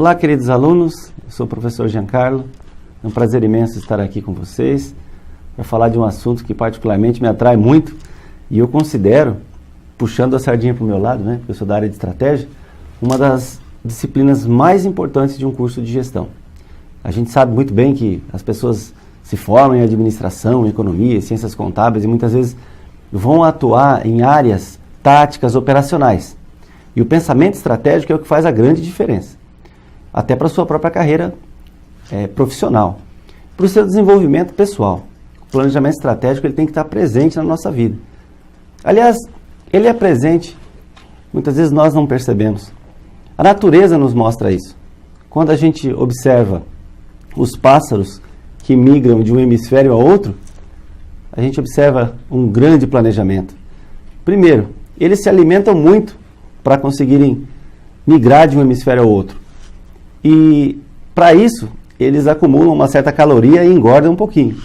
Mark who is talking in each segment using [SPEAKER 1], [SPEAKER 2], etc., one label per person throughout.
[SPEAKER 1] Olá, queridos alunos, eu sou o professor Giancarlo, é um prazer imenso estar aqui com vocês para falar de um assunto que particularmente me atrai muito e eu considero, puxando a sardinha para o meu lado, né, porque eu sou da área de estratégia, uma das disciplinas mais importantes de um curso de gestão. A gente sabe muito bem que as pessoas se formam em administração, em economia, em ciências contábeis e muitas vezes vão atuar em áreas táticas operacionais. E o pensamento estratégico é o que faz a grande diferença, até para a sua própria carreira profissional, para o seu desenvolvimento pessoal. O planejamento estratégico ele tem que estar presente na nossa vida. Aliás, ele é presente, muitas vezes nós não percebemos. A natureza nos mostra isso. Quando a gente observa os pássaros que migram de um hemisfério a outro, a gente observa um grande planejamento. Primeiro, eles se alimentam muito para conseguirem migrar de um hemisfério ao outro. E, para isso, eles acumulam uma certa caloria e engordam um pouquinho.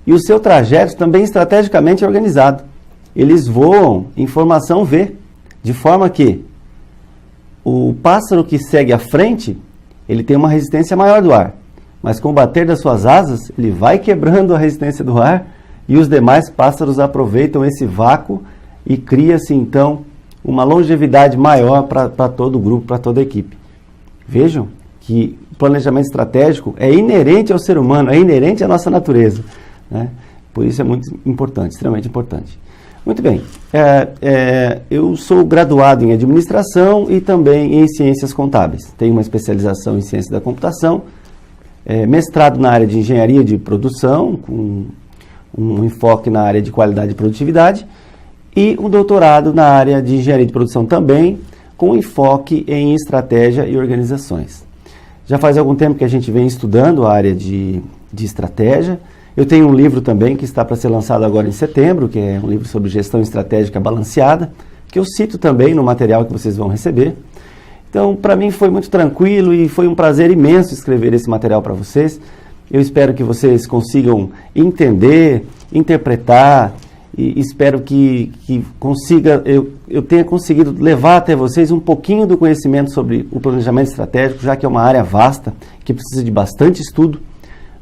[SPEAKER 1] E o seu trajeto também estrategicamente é organizado. Eles voam em formação V, de forma que o pássaro que segue à frente, ele tem uma resistência maior do ar. Mas com o bater das suas asas, ele vai quebrando a resistência do ar e os demais pássaros aproveitam esse vácuo e cria-se, então, uma longevidade maior para todo o grupo, para toda a equipe. Vejam que o planejamento estratégico é inerente ao ser humano, é inerente à nossa natureza, né? Por isso é muito importante, extremamente importante. Muito bem, eu sou graduado em administração e também em ciências contábeis. Tenho uma especialização em ciência da computação, mestrado na área de engenharia de produção, com um enfoque na área de qualidade e produtividade, e um doutorado na área de engenharia de produção também, com enfoque em estratégia e organizações. Já faz algum tempo que a gente vem estudando a área de estratégia. Eu tenho um livro também que está para ser lançado agora em setembro, que é um livro sobre gestão estratégica balanceada, que eu cito também no material que vocês vão receber. Então, para mim foi muito tranquilo e foi um prazer imenso escrever esse material para vocês. Eu espero que vocês consigam entender, interpretar, e espero que eu tenha conseguido levar até vocês um pouquinho do conhecimento sobre o planejamento estratégico, já que é uma área vasta, que precisa de bastante estudo,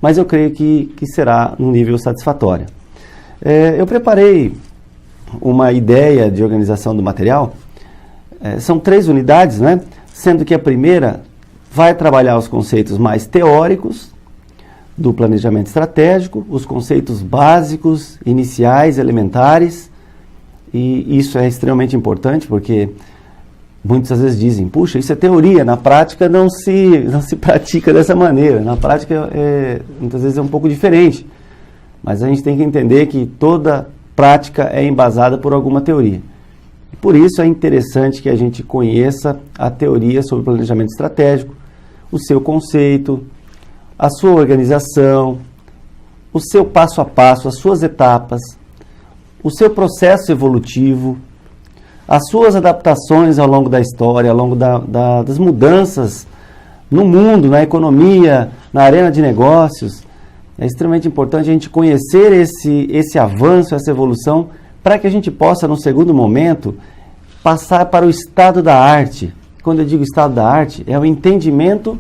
[SPEAKER 1] mas eu creio que será num nível satisfatório. Eu preparei uma ideia de organização do material, são 3 unidades, né? Sendo que a primeira vai trabalhar os conceitos mais teóricos do planejamento estratégico, os conceitos básicos, iniciais, elementares, e isso é extremamente importante porque muitas vezes dizem, puxa, isso é teoria, na prática não se pratica dessa maneira, na prática muitas vezes é um pouco diferente, mas a gente tem que entender que toda prática é embasada por alguma teoria. Por isso é interessante que a gente conheça a teoria sobre planejamento estratégico, o seu conceito, a sua organização, o seu passo a passo, as suas etapas, o seu processo evolutivo, as suas adaptações ao longo da história, ao longo das mudanças no mundo, na economia, na arena de negócios. É extremamente importante a gente conhecer esse avanço, essa evolução, para que a gente possa, no segundo momento, passar para o estado da arte. Quando eu digo estado da arte, é o entendimento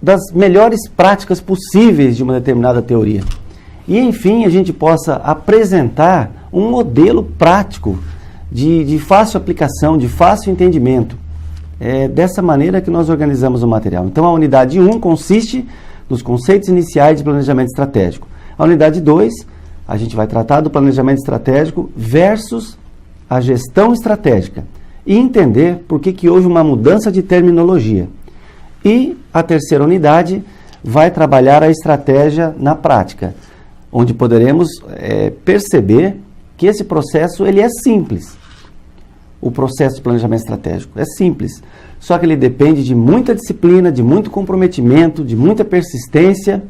[SPEAKER 1] das melhores práticas possíveis de uma determinada teoria. E, enfim, a gente possa apresentar um modelo prático de fácil aplicação, de fácil entendimento. É dessa maneira que nós organizamos o material. Então, a unidade 1 consiste nos conceitos iniciais de planejamento estratégico. A unidade 2, a gente vai tratar do planejamento estratégico versus a gestão estratégica e entender por que houve uma mudança de terminologia. E a terceira unidade vai trabalhar a estratégia na prática, onde poderemos perceber que esse processo ele é simples. O processo de planejamento estratégico é simples, só que ele depende de muita disciplina, de muito comprometimento, de muita persistência,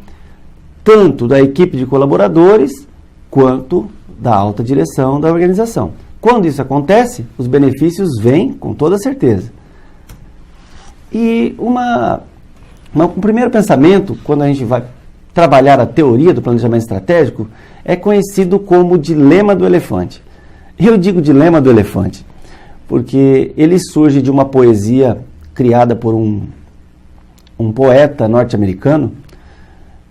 [SPEAKER 1] tanto da equipe de colaboradores quanto da alta direção da organização. Quando isso acontece, os benefícios vêm com toda certeza. E um primeiro pensamento, quando a gente vai trabalhar a teoria do planejamento estratégico, é conhecido como dilema do elefante. Eu digo dilema do elefante, porque ele surge de uma poesia criada por um um poeta norte-americano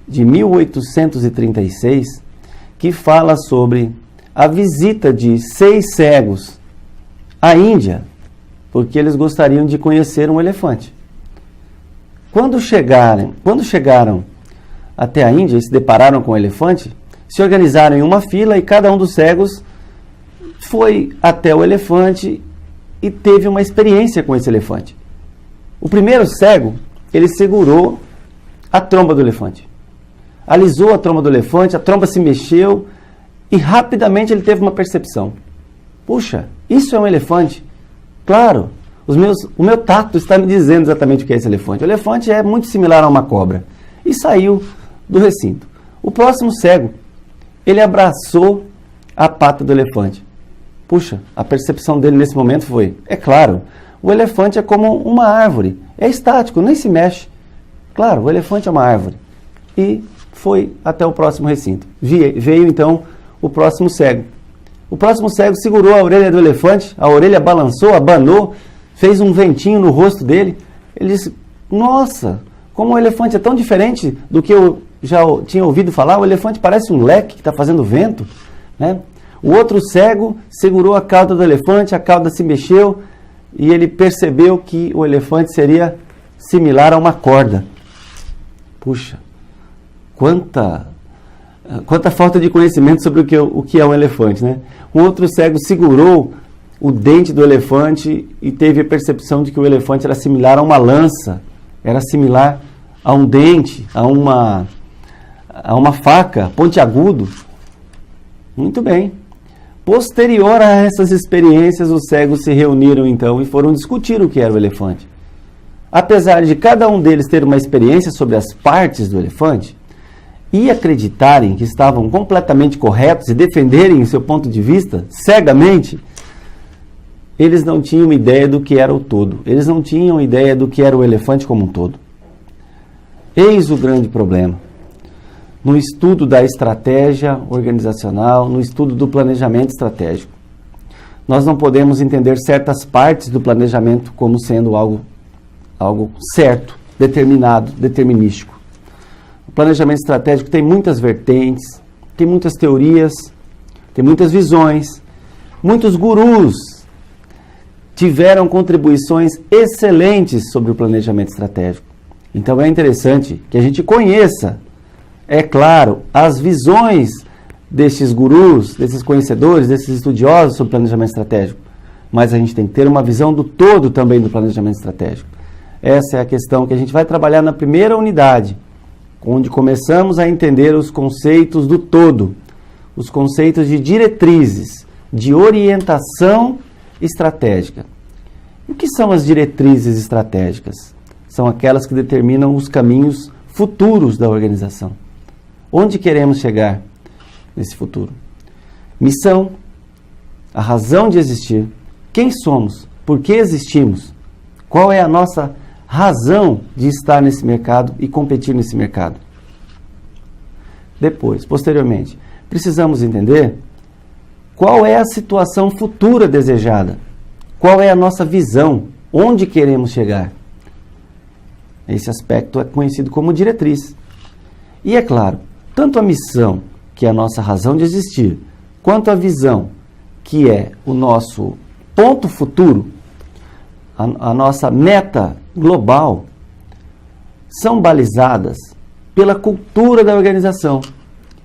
[SPEAKER 1] de 1836 que fala sobre a visita de 6 cegos à Índia, porque eles gostariam de conhecer um elefante. Quando chegaram até a Índia e se depararam com o elefante, se organizaram em uma fila e cada um dos cegos foi até o elefante e teve uma experiência com esse elefante. O primeiro cego, ele segurou a tromba do elefante. Alisou a tromba do elefante, a tromba se mexeu e rapidamente ele teve uma percepção. Puxa, isso é um elefante? Claro, o meu tato está me dizendo exatamente o que é esse elefante. O elefante é muito similar a uma cobra. E saiu do recinto. O próximo cego, ele abraçou a pata do elefante. Puxa, a percepção dele nesse momento foi, é claro, o elefante é como uma árvore, é estático, nem se mexe. Claro, o elefante é uma árvore. E foi até o próximo recinto. Veio então o próximo cego. O próximo cego segurou a orelha do elefante, a orelha balançou, abanou, fez um ventinho no rosto dele. Ele disse, nossa, como o elefante é tão diferente do que eu já tinha ouvido falar, o elefante parece um leque que está fazendo vento, né? O outro cego segurou a cauda do elefante, a cauda se mexeu e ele percebeu que o elefante seria similar a uma corda. Puxa, quanta falta de conhecimento sobre o que é um elefante, né? Um outro cego segurou o dente do elefante e teve a percepção de que o elefante era similar a uma lança, era similar a um dente, a uma faca, pontiagudo. Muito bem. Posterior a essas experiências, os cegos se reuniram então e foram discutir o que era o elefante. Apesar de cada um deles ter uma experiência sobre as partes do elefante e acreditarem que estavam completamente corretos e defenderem o seu ponto de vista cegamente, eles não tinham ideia do que era o todo. Eles não tinham ideia do que era o elefante como um todo. Eis o grande problema. No estudo da estratégia organizacional, no estudo do planejamento estratégico, nós não podemos entender certas partes do planejamento como sendo algo certo, determinado, determinístico. O planejamento estratégico tem muitas vertentes, tem muitas teorias, tem muitas visões. Muitos gurus tiveram contribuições excelentes sobre o planejamento estratégico. Então é interessante que a gente conheça, é claro, as visões desses gurus, desses conhecedores, desses estudiosos sobre planejamento estratégico. Mas a gente tem que ter uma visão do todo também do planejamento estratégico. Essa é a questão que a gente vai trabalhar na primeira unidade, onde começamos a entender os conceitos do todo, os conceitos de diretrizes, de orientação estratégica. O que são as diretrizes estratégicas? São aquelas que determinam os caminhos futuros da organização. Onde queremos chegar nesse futuro? Missão, a razão de existir, quem somos, por que existimos, qual é a nossa razão de estar nesse mercado e competir nesse mercado. Depois, posteriormente, precisamos entender qual é a situação futura desejada, qual é a nossa visão, onde queremos chegar. Esse aspecto é conhecido como diretriz. E é claro, tanto a missão, que é a nossa razão de existir, quanto a visão, que é o nosso ponto futuro, a nossa meta global, são balizadas pela cultura da organização,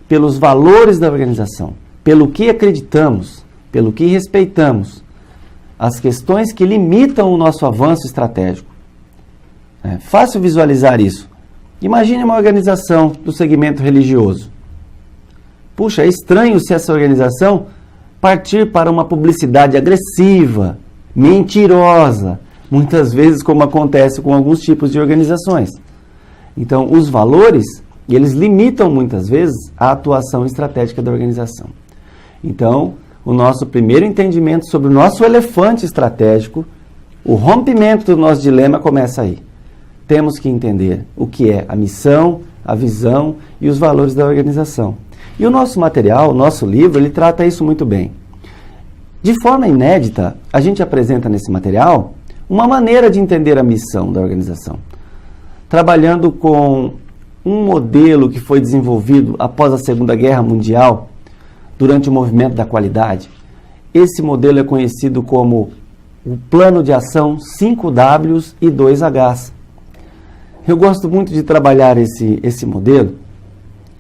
[SPEAKER 1] pelos valores da organização, pelo que acreditamos, pelo que respeitamos, as questões que limitam o nosso avanço estratégico. É fácil visualizar isso. Imagine uma organização do segmento religioso. Puxa, é estranho se essa organização partir para uma publicidade agressiva, mentirosa, muitas vezes como acontece com alguns tipos de organizações. Então, os valores, eles limitam muitas vezes a atuação estratégica da organização. Então, o nosso primeiro entendimento sobre o nosso elefante estratégico, o rompimento do nosso dilema começa aí. Temos que entender o que é a missão, a visão e os valores da organização. E o nosso material, o nosso livro, ele trata isso muito bem. De forma inédita, a gente apresenta nesse material uma maneira de entender a missão da organização. trabalhando com um modelo que foi desenvolvido após a Segunda Guerra Mundial, durante o movimento da qualidade. Esse modelo é conhecido como o Plano de Ação 5Ws e 2Hs. Eu gosto muito de trabalhar esse modelo,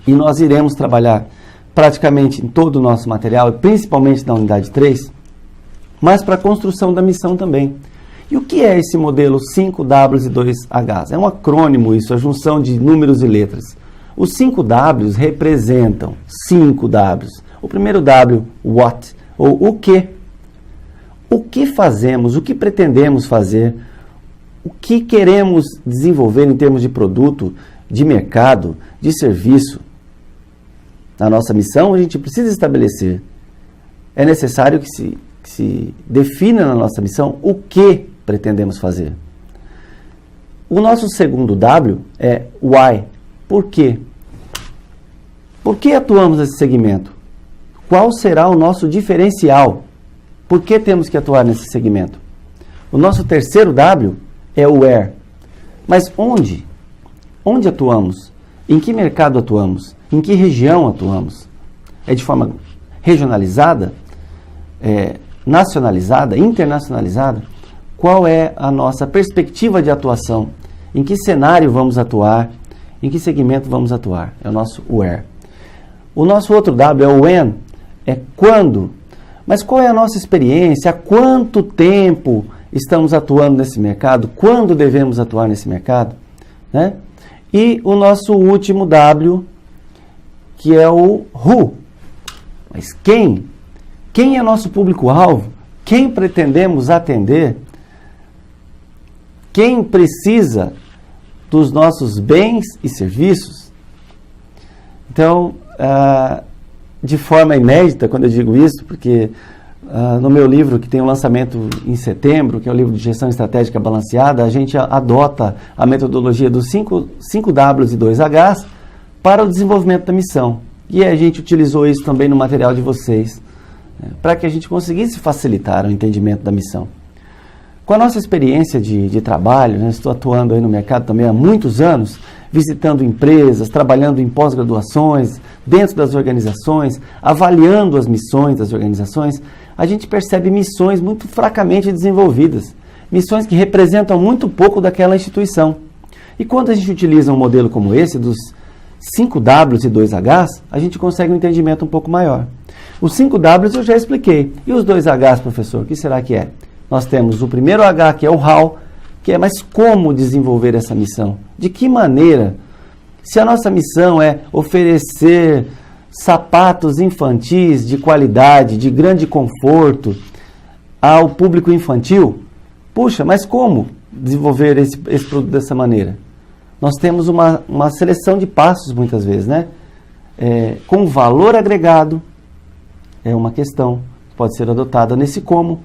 [SPEAKER 1] e nós iremos trabalhar praticamente em todo o nosso material, principalmente na unidade 3, mas para a construção da missão também. E o que é esse modelo 5Ws e 2Hs? É um acrônimo isso, a junção de números e letras. Os 5Ws representam 5 Ws. O primeiro W, what, ou o que. O que fazemos, o que pretendemos fazer, o que queremos desenvolver em termos de produto, de mercado, de serviço. Na nossa missão, a gente precisa estabelecer. É necessário que se defina na nossa missão o que pretendemos fazer. O nosso segundo W é why. Por quê? Por que atuamos nesse segmento? Qual será o nosso diferencial? Por que temos que atuar nesse segmento? O nosso terceiro W é o where. Mas onde? Onde atuamos? Em que mercado atuamos? Em que região atuamos? É de forma regionalizada? Nacionalizada? Internacionalizada? Qual é a nossa perspectiva de atuação? Em que cenário vamos atuar? Em que segmento vamos atuar? É o nosso where. O nosso outro W é o when, é quando. Mas qual é a nossa experiência? Há quanto tempo estamos atuando nesse mercado? Quando devemos atuar nesse mercado? Né? E o nosso último W, que é o who. Mas quem? Quem é nosso público-alvo? Quem pretendemos atender? Quem precisa dos nossos bens e serviços? Então, de forma inédita, quando eu digo isso, porque no meu livro, que tem um lançamento em setembro, que é o livro de Gestão Estratégica Balanceada, a gente adota a metodologia dos 5Ws e 2Hs para o desenvolvimento da missão. E a gente utilizou isso também no material de vocês, para que a gente conseguisse facilitar o entendimento da missão. Com a nossa experiência de trabalho, né, estou atuando aí no mercado também há muitos anos, visitando empresas, trabalhando em pós-graduações, dentro das organizações, avaliando as missões das organizações, a gente percebe missões muito fracamente desenvolvidas, missões que representam muito pouco daquela instituição. E quando a gente utiliza um modelo como esse, dos 5Ws e 2Hs, a gente consegue um entendimento um pouco maior. Os 5Ws eu já expliquei. E os 2Hs, professor, o que será que é? Nós temos o primeiro H, que é o how, que é, mas como desenvolver essa missão? De que maneira? Se a nossa missão é oferecer sapatos infantis de qualidade, de grande conforto ao público infantil, puxa, mas como desenvolver esse produto dessa maneira? Nós temos uma seleção de passos, muitas vezes, né? Com valor agregado, é uma questão que pode ser adotada nesse como,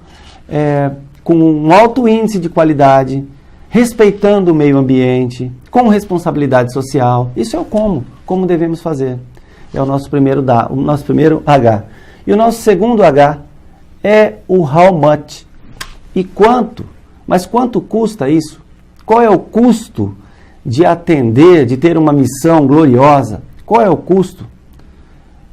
[SPEAKER 1] com um alto índice de qualidade, respeitando o meio ambiente, com responsabilidade social. Isso é o como devemos fazer. É o nosso primeiro H. E o nosso segundo H é o how much. E quanto? Mas quanto custa isso? Qual é o custo de atender, de ter uma missão gloriosa? Qual é o custo?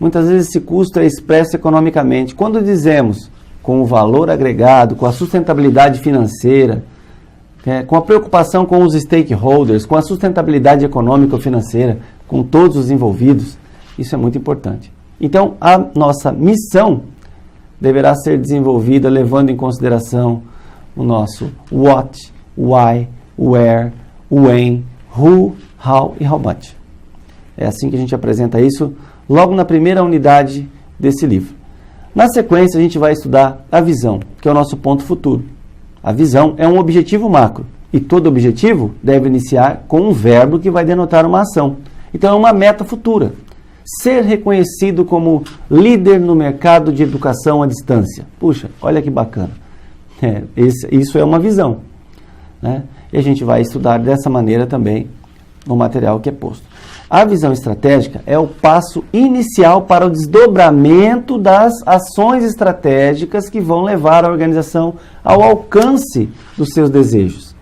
[SPEAKER 1] Muitas vezes esse custo é expresso economicamente. Quando dizemos com o valor agregado, com a sustentabilidade financeira, com a preocupação com os stakeholders, com a sustentabilidade econômica ou financeira, com todos os envolvidos, isso é muito importante. Então, a nossa missão deverá ser desenvolvida levando em consideração o nosso what, why, where, when, who, how e how much. É assim que a gente apresenta isso logo na primeira unidade desse livro. Na sequência, a gente vai estudar a visão, que é o nosso ponto futuro. A visão é um objetivo macro, e todo objetivo deve iniciar com um verbo que vai denotar uma ação. Então, é uma meta futura. Ser reconhecido como líder no mercado de educação à distância. Puxa, olha que bacana. Isso é uma visão, né? E a gente vai estudar dessa maneira também no material que é posto. A visão estratégica é o passo inicial para o desdobramento das ações estratégicas que vão levar a organização ao alcance dos seus desejos.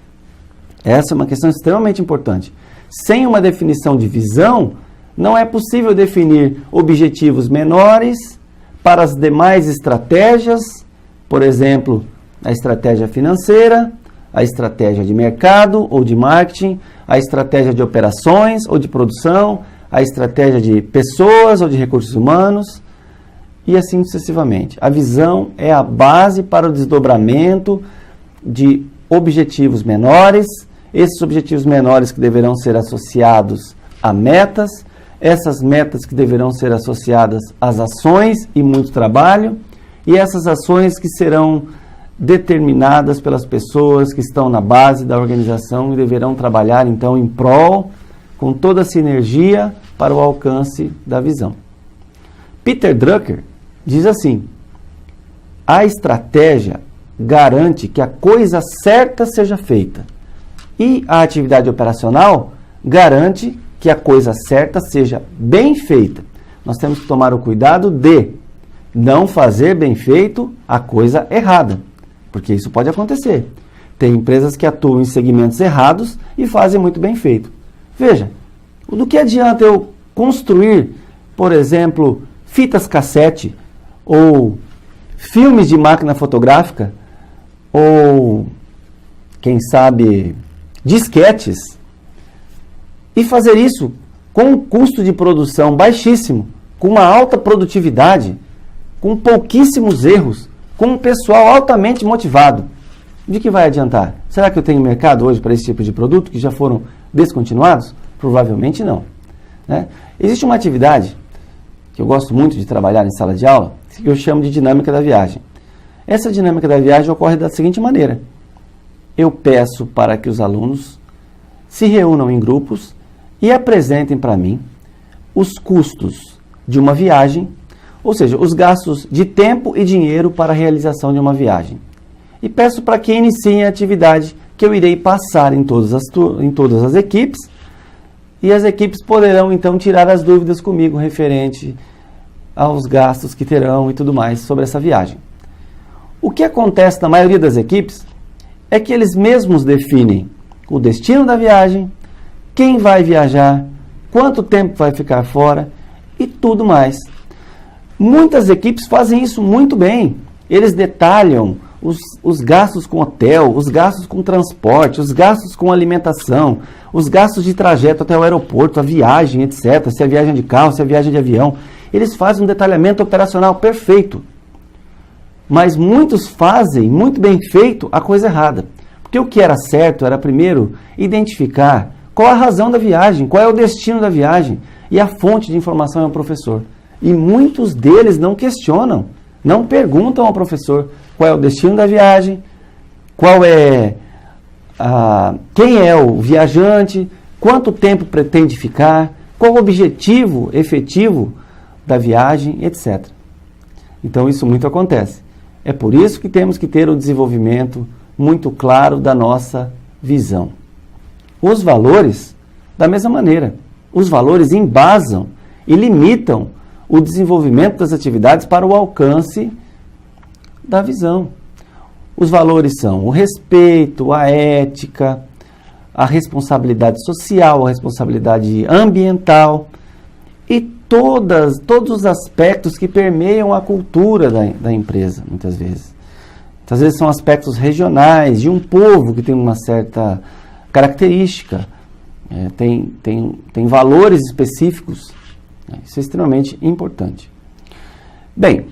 [SPEAKER 1] Essa é uma questão extremamente importante. Sem uma definição de visão, não é possível definir objetivos menores para as demais estratégias, por exemplo, a estratégia financeira, a estratégia de mercado ou de marketing, a estratégia de operações ou de produção, a estratégia de pessoas ou de recursos humanos, e assim sucessivamente. A visão é a base para o desdobramento de objetivos menores, esses objetivos menores que deverão ser associados a metas, essas metas que deverão ser associadas às ações e muito trabalho, e essas ações que serão determinadas pelas pessoas que estão na base da organização e deverão trabalhar então em prol, com toda a sinergia para o alcance da visão. Peter Drucker diz assim: a estratégia garante que a coisa certa seja feita e a atividade operacional garante que a coisa certa seja bem feita. Nós temos que tomar o cuidado de não fazer bem feito a coisa errada, porque isso pode acontecer. Tem empresas que atuam em segmentos errados e fazem muito bem feito. Veja, do que adianta eu construir, por exemplo, fitas cassete ou filmes de máquina fotográfica ou, quem sabe, disquetes e fazer isso com um custo de produção baixíssimo, com uma alta produtividade, com pouquíssimos erros, com um pessoal altamente motivado. De que vai adiantar? Será que eu tenho mercado hoje para esse tipo de produto que já foram descontinuados? Provavelmente não. Né? Existe uma atividade que eu gosto muito de trabalhar em sala de aula, que eu chamo de dinâmica da viagem. Essa dinâmica da viagem ocorre da seguinte maneira: eu peço para que os alunos se reúnam em grupos e apresentem para mim os custos de uma viagem, ou seja, os gastos de tempo e dinheiro para a realização de uma viagem. E peço para que iniciem a atividade que eu irei passar em todas as equipes, e as equipes poderão então tirar as dúvidas comigo referente aos gastos que terão e tudo mais sobre essa viagem. O que acontece na maioria das equipes é que eles mesmos definem o destino da viagem, quem vai viajar, quanto tempo vai ficar fora e tudo mais. Muitas equipes fazem isso muito bem. Eles detalham os gastos com hotel, os gastos com transporte, os gastos com alimentação, os gastos de trajeto até o aeroporto, a viagem, etc. Se é viagem de carro, se é viagem de avião. Eles fazem um detalhamento operacional perfeito. Mas muitos fazem, muito bem feito, a coisa errada. Porque o que era certo era, primeiro, identificar qual a razão da viagem, qual é o destino da viagem, e a fonte de informação é o professor. E muitos deles não questionam, não perguntam ao professor qual é o destino da viagem, quem é o viajante, quanto tempo pretende ficar, qual o objetivo efetivo da viagem, etc. Então isso muito acontece. É por isso que temos que ter o desenvolvimento muito claro da nossa visão. Os valores, da mesma maneira, os valores embasam e limitam o desenvolvimento das atividades para o alcance da visão. Os valores são o respeito, a ética, a responsabilidade social, a responsabilidade ambiental e todos os aspectos que permeiam a cultura da empresa, muitas vezes. Muitas vezes são aspectos regionais, de um povo que tem uma certa característica, tem valores específicos. Isso é extremamente importante. Bem,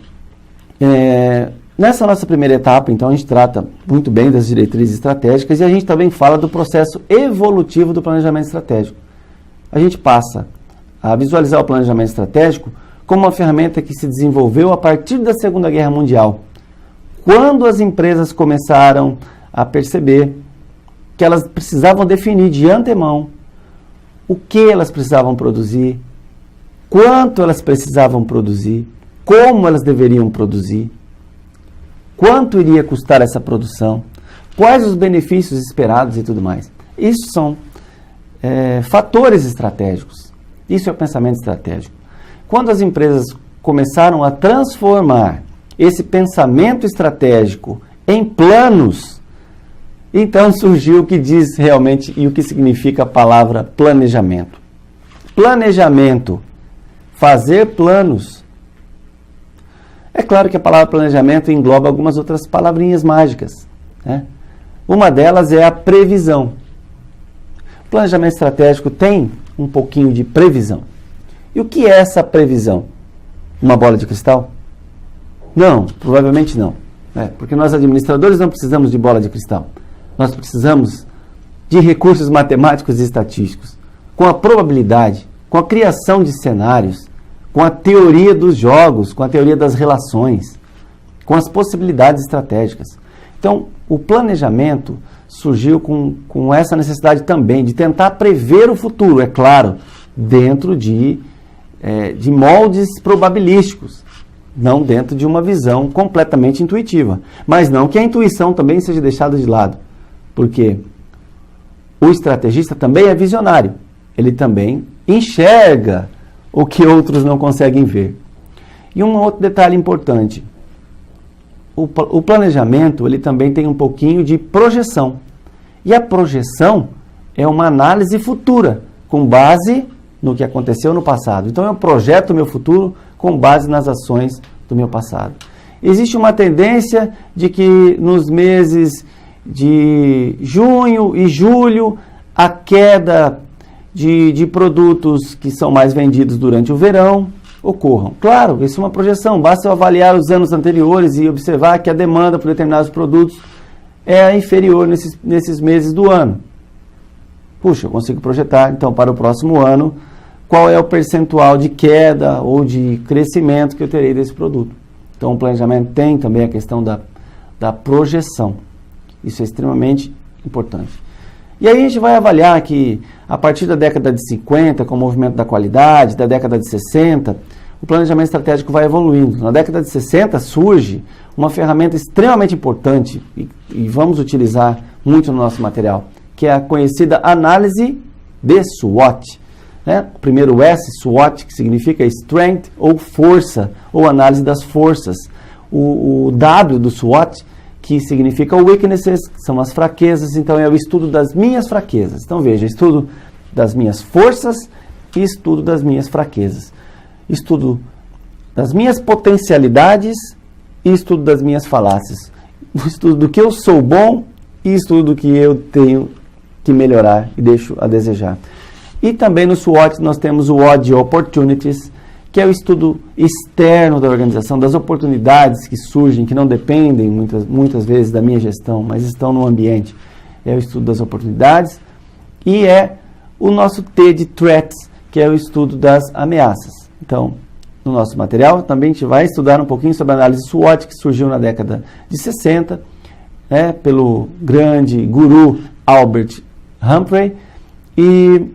[SPEAKER 1] nessa nossa primeira etapa, então, a gente trata muito bem das diretrizes estratégicas e a gente também fala do processo evolutivo do planejamento estratégico. A gente passa a visualizar o planejamento estratégico como uma ferramenta que se desenvolveu a partir da Segunda Guerra Mundial, quando as empresas começaram a perceber que elas precisavam definir de antemão o que elas precisavam produzir, quanto elas precisavam produzir, como elas deveriam produzir, quanto iria custar essa produção, quais os benefícios esperados e tudo mais. Isso são fatores estratégicos. Isso é o pensamento estratégico. Quando as empresas começaram a transformar esse pensamento estratégico em planos Então surgiu o que diz realmente e o que significa a palavra planejamento. Planejamento, fazer planos. É claro que a palavra planejamento engloba algumas outras palavrinhas mágicas, né? Uma delas é a previsão. O planejamento estratégico tem um pouquinho de previsão. E o que é essa previsão? Uma bola de cristal? Não, provavelmente não, né? Porque nós administradores não precisamos de bola de cristal. Nós precisamos de recursos matemáticos e estatísticos, com a probabilidade, com a criação de cenários, com a teoria dos jogos, com a teoria das relações, com as possibilidades estratégicas. Então, o planejamento surgiu com essa necessidade também de tentar prever o futuro, é claro, dentro de moldes probabilísticos, não dentro de uma visão completamente intuitiva. Mas não que a intuição também seja deixada de lado, porque o estrategista também é visionário, ele também enxerga o que outros não conseguem ver. E um outro detalhe importante, o planejamento ele também tem um pouquinho de projeção. E a projeção é uma análise futura, com base no que aconteceu no passado. Então eu projeto o meu futuro com base nas ações do meu passado. Existe uma tendência de que nos meses de junho e julho a queda de produtos que são mais vendidos durante o verão ocorram. Claro, isso é uma projeção, basta eu avaliar os anos anteriores e observar que a demanda por determinados produtos é inferior nesses meses do ano. Puxa, eu consigo projetar, então, para o próximo ano, qual é o percentual de queda ou de crescimento que eu terei desse produto. Então, o planejamento tem também a questão da projeção. Isso é extremamente importante. E aí a gente vai avaliar que, a partir da década de 50, com o movimento da qualidade, da década de 60, o planejamento estratégico vai evoluindo. Na década de 60 surge uma ferramenta extremamente importante, e vamos utilizar muito no nosso material, que é a conhecida análise de SWOT. Né? O primeiro S, SWOT, que significa Strength ou força, ou análise das forças. O W do SWOT, que significa weaknesses, que são as fraquezas, então é o estudo das minhas fraquezas. Então veja, estudo das minhas forças e estudo das minhas fraquezas. Estudo das minhas potencialidades e estudo das minhas falácias. Estudo do que eu sou bom e estudo do que eu tenho que melhorar e deixo a desejar. E também no SWOT nós temos o O de Opportunities, que é o estudo externo da organização, das oportunidades que surgem, que não dependem muitas vezes da minha gestão, mas estão no ambiente. É o estudo das oportunidades. E é o nosso T de Threats, que é o estudo das ameaças. Então, no nosso material, também a gente vai estudar um pouquinho sobre a análise SWOT, que surgiu na década de 60, pelo grande guru Albert Humphrey. E,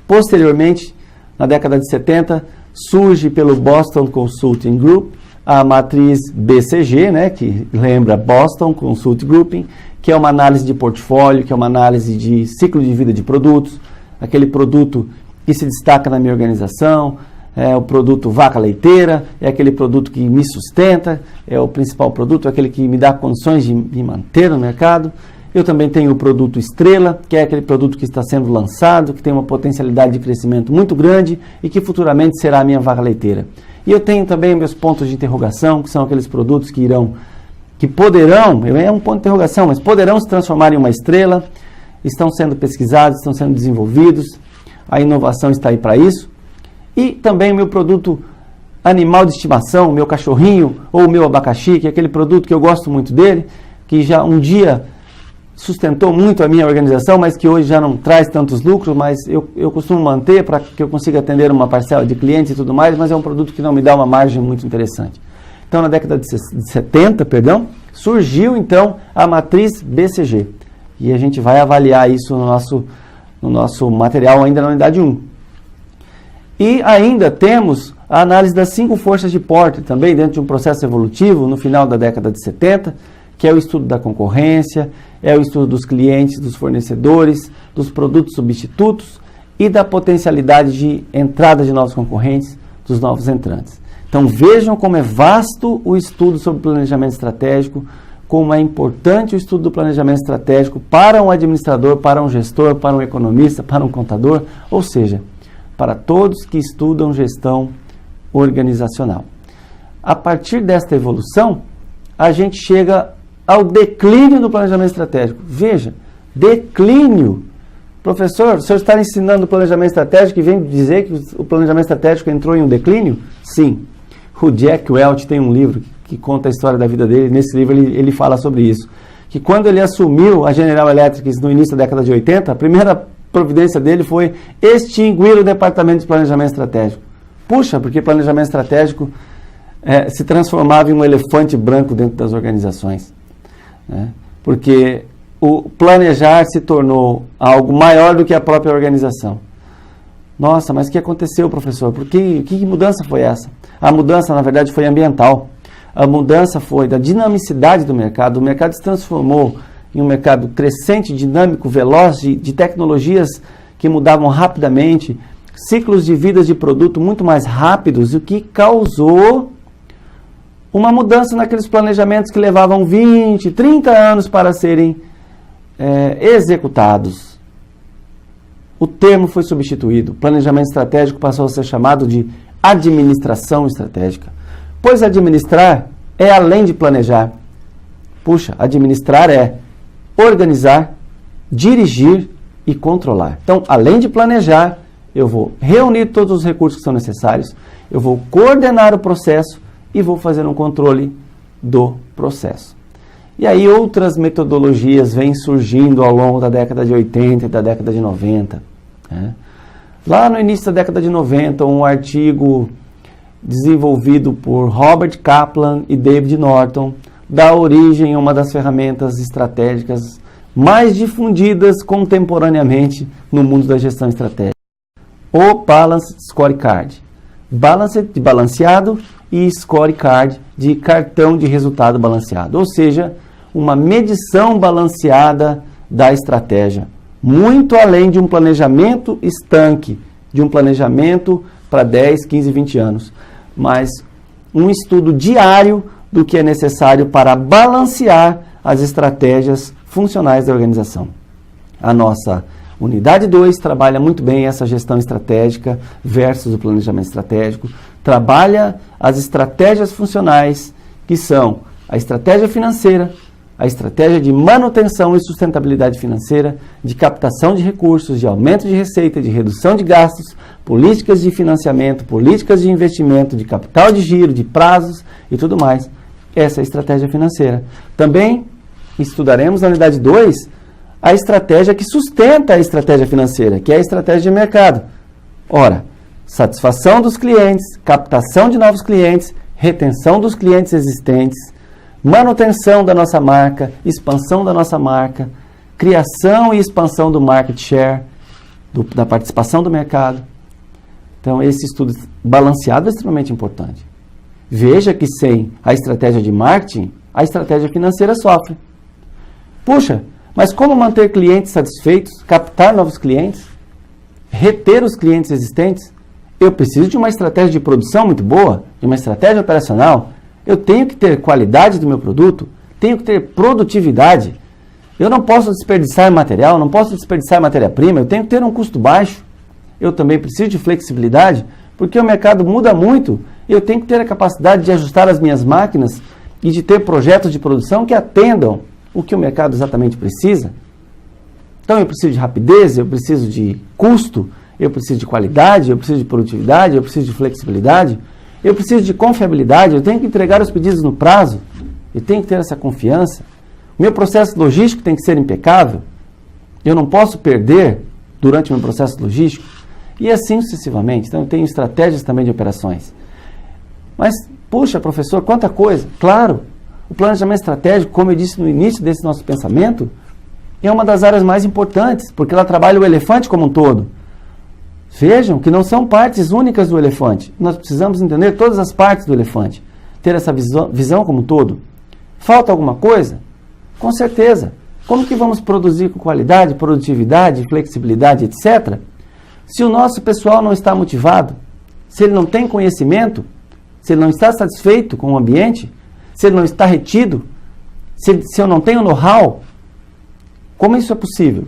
[SPEAKER 1] posteriormente, na década de 70, surge pelo Boston Consulting Group a matriz BCG, que lembra Boston Consulting Grouping, que é uma análise de portfólio, que é uma análise de ciclo de vida de produtos, aquele produto que se destaca na minha organização, é o produto vaca leiteira, é aquele produto que me sustenta, é o principal produto, é aquele que me dá condições de me manter no mercado. Eu também tenho o produto estrela, que é aquele produto que está sendo lançado, que tem uma potencialidade de crescimento muito grande e que futuramente será a minha vaca leiteira. E eu tenho também meus pontos de interrogação, que são aqueles produtos que poderão, é um ponto de interrogação, mas poderão se transformar em uma estrela, estão sendo pesquisados, estão sendo desenvolvidos, a inovação está aí para isso. E também o meu produto animal de estimação, o meu cachorrinho ou o meu abacaxi, que é aquele produto que eu gosto muito dele, que já um dia sustentou muito a minha organização, mas que hoje já não traz tantos lucros, mas eu costumo manter para que eu consiga atender uma parcela de clientes e tudo mais, mas é um produto que não me dá uma margem muito interessante. Então, na década de 70, surgiu então a matriz BCG. E a gente vai avaliar isso no nosso material ainda na unidade 1. E ainda temos a análise das 5 forças de Porter, também dentro de um processo evolutivo, no final da década de 70, que é o estudo da concorrência, é o estudo dos clientes, dos fornecedores, dos produtos substitutos e da potencialidade de entrada de novos concorrentes, dos novos entrantes. Então vejam como é vasto o estudo sobre planejamento estratégico, como é importante o estudo do planejamento estratégico para um administrador, para um gestor, para um economista, para um contador, ou seja, para todos que estudam gestão organizacional. A partir desta evolução, a gente chega ao declínio do planejamento estratégico. Veja, declínio. Professor, o senhor está ensinando o planejamento estratégico e vem dizer que o planejamento estratégico entrou em um declínio? Sim. O Jack Welch tem um livro que conta a história da vida dele. Nesse livro ele fala sobre isso. Que quando ele assumiu a General Electric no início da década de 80, a primeira providência dele foi extinguir o departamento de planejamento estratégico. Puxa, porque planejamento estratégico se transformava em um elefante branco dentro das organizações. Né? Porque o planejar se tornou algo maior do que a própria organização. Nossa, mas o que aconteceu, professor? Que mudança foi essa? A mudança, na verdade, foi ambiental. A mudança foi da dinamicidade do mercado. O mercado se transformou em um mercado crescente, dinâmico, veloz, de tecnologias que mudavam rapidamente, ciclos de vida de produto muito mais rápidos, o que causou uma mudança naqueles planejamentos que levavam 20, 30 anos para serem executados. O termo foi substituído. Planejamento estratégico passou a ser chamado de administração estratégica. Pois administrar é além de planejar. Puxa, administrar é organizar, dirigir e controlar. Então, além de planejar, eu vou reunir todos os recursos que são necessários, eu vou coordenar o processo e vou fazer um controle do processo. E aí outras metodologias vêm surgindo ao longo da década de 80 e da década de 90. Né? Lá no início da década de 90, um artigo desenvolvido por Robert Kaplan e David Norton dá origem a uma das ferramentas estratégicas mais difundidas contemporaneamente no mundo da gestão estratégica. O Balanced Scorecard. Balanced de balanceado e Scorecard de cartão de resultado balanceado. Ou seja, uma medição balanceada da estratégia. Muito além de um planejamento estanque, de um planejamento para 10, 15, 20 anos. Mas um estudo diário do que é necessário para balancear as estratégias funcionais da organização. A nossa unidade 2 trabalha muito bem essa gestão estratégica versus o planejamento estratégico, trabalha as estratégias funcionais, que são a estratégia financeira, a estratégia de manutenção e sustentabilidade financeira, de captação de recursos, de aumento de receita, de redução de gastos, políticas de financiamento, políticas de investimento, de capital de giro, de prazos e tudo mais. Essa é a estratégia financeira. Também estudaremos na unidade 2 a estratégia que sustenta a estratégia financeira, que é a estratégia de mercado. Ora, satisfação dos clientes, captação de novos clientes, retenção dos clientes existentes, manutenção da nossa marca, expansão da nossa marca, criação e expansão do market share, da participação do mercado. Então, esse estudo balanceado é extremamente importante. Veja que sem a estratégia de marketing, a estratégia financeira sofre. Puxa, mas como manter clientes satisfeitos, captar novos clientes, reter os clientes existentes? Eu preciso de uma estratégia de produção muito boa, de uma estratégia operacional. Eu tenho que ter qualidade do meu produto, tenho que ter produtividade. Eu não posso desperdiçar material, não posso desperdiçar matéria-prima, eu tenho que ter um custo baixo. Eu também preciso de flexibilidade, porque o mercado muda muito e eu tenho que ter a capacidade de ajustar as minhas máquinas e de ter projetos de produção que atendam o que o mercado exatamente precisa. Então eu preciso de rapidez, eu preciso de custo, eu preciso de qualidade, eu preciso de produtividade, eu preciso de flexibilidade. Eu preciso de confiabilidade, eu tenho que entregar os pedidos no prazo, eu tenho que ter essa confiança. O meu processo logístico tem que ser impecável, eu não posso perder durante o meu processo logístico, e assim sucessivamente. Então, eu tenho estratégias também de operações. Mas, puxa, professor, quanta coisa! Claro, o planejamento estratégico, como eu disse no início desse nosso pensamento, é uma das áreas mais importantes, porque ela trabalha o elefante como um todo. Vejam que não são partes únicas do elefante. Nós precisamos entender todas as partes do elefante. Ter essa visão como um todo. Falta alguma coisa? Com certeza. Como que vamos produzir com qualidade, produtividade, flexibilidade, etc., se o nosso pessoal não está motivado, se ele não tem conhecimento, se ele não está satisfeito com o ambiente, se ele não está retido, Se eu não tenho know-how, como isso é possível?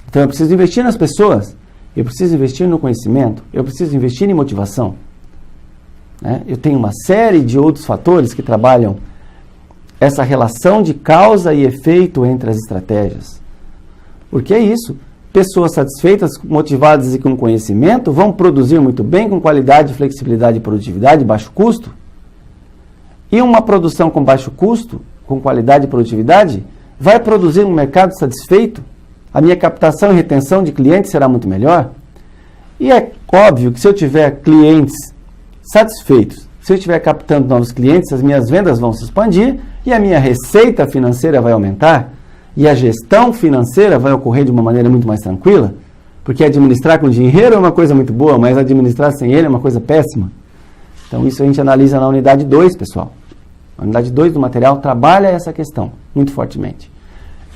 [SPEAKER 1] Então eu preciso investir nas pessoas, eu preciso investir no conhecimento, eu preciso investir em motivação. Né? Eu tenho uma série de outros fatores que trabalham essa relação de causa e efeito entre as estratégias. Porque é isso. Pessoas satisfeitas, motivadas e com conhecimento vão produzir muito bem, com qualidade, flexibilidade e produtividade, baixo custo. E uma produção com baixo custo, com qualidade e produtividade, vai produzir um mercado satisfeito. A minha captação e retenção de clientes será muito melhor. E é óbvio que se eu tiver clientes satisfeitos, se eu estiver captando novos clientes, as minhas vendas vão se expandir e a minha receita financeira vai aumentar e a gestão financeira vai ocorrer de uma maneira muito mais tranquila, porque administrar com dinheiro é uma coisa muito boa, mas administrar sem ele é uma coisa péssima. Então isso a gente analisa na unidade 2, pessoal. A unidade 2 do material trabalha essa questão muito fortemente.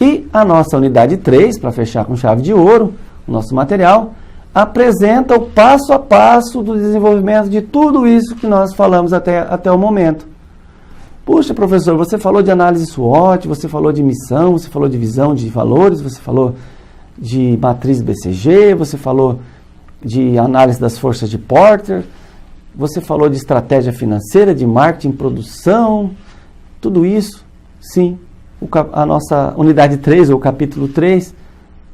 [SPEAKER 1] E a nossa unidade 3, para fechar com chave de ouro, o nosso material, apresenta o passo a passo do desenvolvimento de tudo isso que nós falamos até o momento. Puxa, professor, você falou de análise SWOT, você falou de missão, você falou de visão de valores, você falou de matriz BCG, você falou de análise das forças de Porter, você falou de estratégia financeira, de marketing, produção, tudo isso, sim. A nossa unidade 3, ou o capítulo 3,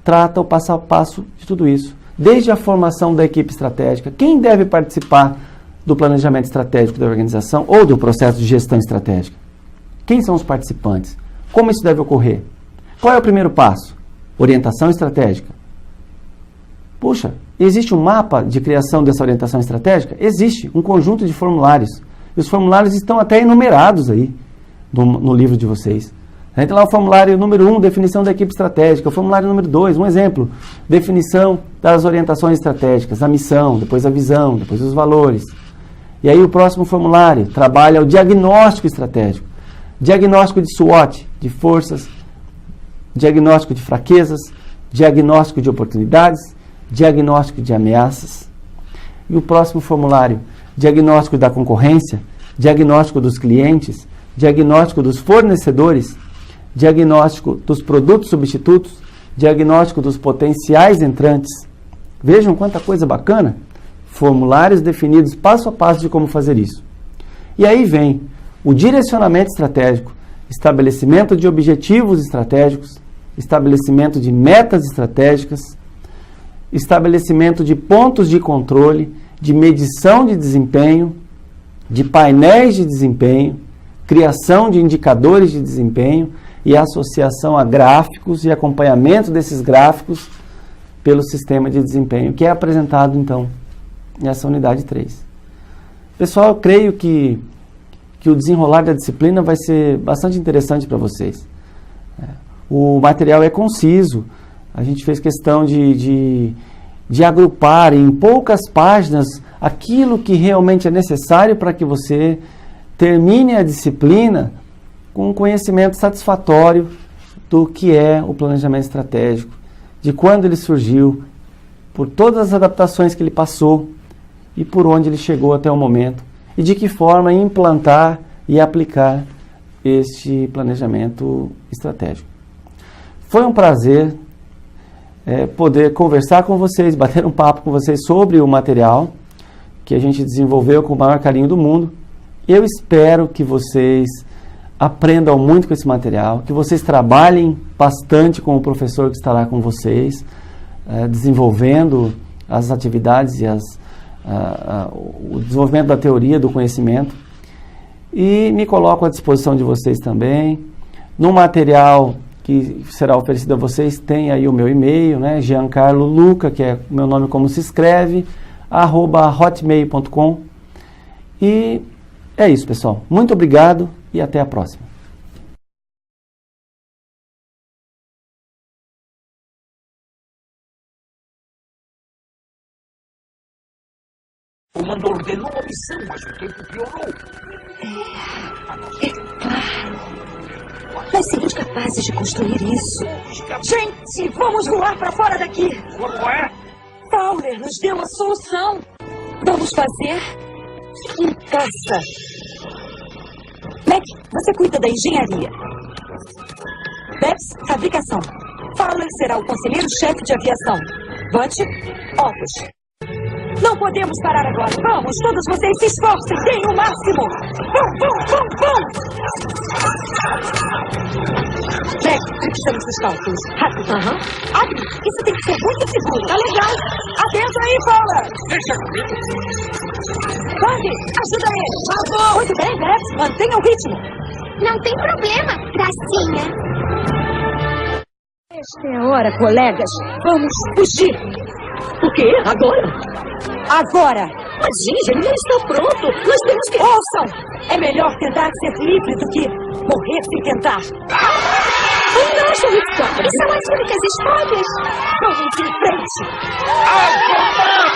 [SPEAKER 1] trata o passo a passo de tudo isso. Desde a formação da equipe estratégica, quem deve participar do planejamento estratégico da organização ou do processo de gestão estratégica? Quem são os participantes? Como isso deve ocorrer? Qual é o primeiro passo? Orientação estratégica. Puxa, existe um mapa de criação dessa orientação estratégica? Existe um conjunto de formulários. E os formulários estão até enumerados aí no livro de vocês. Tem lá o formulário número 1, definição da equipe estratégica. O formulário número 2, um exemplo, definição das orientações estratégicas, a missão, depois a visão, depois os valores. E aí o próximo formulário trabalha o diagnóstico estratégico. Diagnóstico de SWOT, de forças, diagnóstico de fraquezas, diagnóstico de oportunidades, diagnóstico de ameaças. E o próximo formulário, diagnóstico da concorrência, diagnóstico dos clientes, diagnóstico dos fornecedores, diagnóstico dos produtos substitutos, diagnóstico dos potenciais entrantes. Vejam quanta coisa bacana. Formulários definidos passo a passo de como fazer isso. E aí vem o direcionamento estratégico, estabelecimento de objetivos estratégicos, estabelecimento de metas estratégicas, estabelecimento de pontos de controle, de medição de desempenho, de painéis de desempenho, criação de indicadores de desempenho e associação a gráficos e acompanhamento desses gráficos pelo sistema de desempenho, que é apresentado, então, nessa unidade 3. Pessoal, eu creio que o desenrolar da disciplina vai ser bastante interessante para vocês. O material é conciso, a gente fez questão de agrupar em poucas páginas aquilo que realmente é necessário para que você termine a disciplina com um conhecimento satisfatório do que é o planejamento estratégico, de quando ele surgiu, por todas as adaptações que ele passou e por onde ele chegou até o momento, e de que forma implantar e aplicar este planejamento estratégico. Foi um prazer poder conversar com vocês, bater um papo com vocês sobre o material que a gente desenvolveu com o maior carinho do mundo. Eu espero que vocês aprendam muito com esse material, que vocês trabalhem bastante com o professor que estará com vocês, desenvolvendo as atividades e o desenvolvimento da teoria, do conhecimento. E me coloco à disposição de vocês também. No material que será oferecido a vocês, tem aí o meu e-mail, né? Giancarlo Luca, que é o meu nome como se escreve, @hotmail.com. E é isso, pessoal. Muito obrigado e até a próxima.
[SPEAKER 2] O comando ordenou a missão, mas o tempo piorou.
[SPEAKER 3] É claro. Nós seremos capazes de construir isso. Gente, vamos voar para fora daqui.
[SPEAKER 2] Como é?
[SPEAKER 3] Fowler nos deu a solução. Vamos fazer em caça. Mac, você cuida da engenharia. Bebs, fabricação. Fowler será o conselheiro-chefe de aviação. Butch, Opus. Não podemos parar agora. Vamos, todos vocês se esforcem, deem o máximo. Vão! Jack, precisamos dos cálculos. Rápido. Abre, isso tem que ser muito seguro. Tá legal. Atento aí, Fowler.
[SPEAKER 2] Deixa comigo.
[SPEAKER 3] Bang, ajuda ele. Vamos. Muito bem, Bebs, mantenha o ritmo.
[SPEAKER 4] Não tem problema, gracinha.
[SPEAKER 3] Esta é a hora, colegas. Vamos fugir.
[SPEAKER 5] O quê?
[SPEAKER 3] Agora!
[SPEAKER 5] Mas, Ginger, ele não está pronto. Nós temos que...
[SPEAKER 3] Ouçam! É melhor tentar ser livre do que morrer sem tentar.
[SPEAKER 4] Não, Sheriff Jones, são as únicas escolhas.
[SPEAKER 3] Vamos em frente!
[SPEAKER 2] Agora!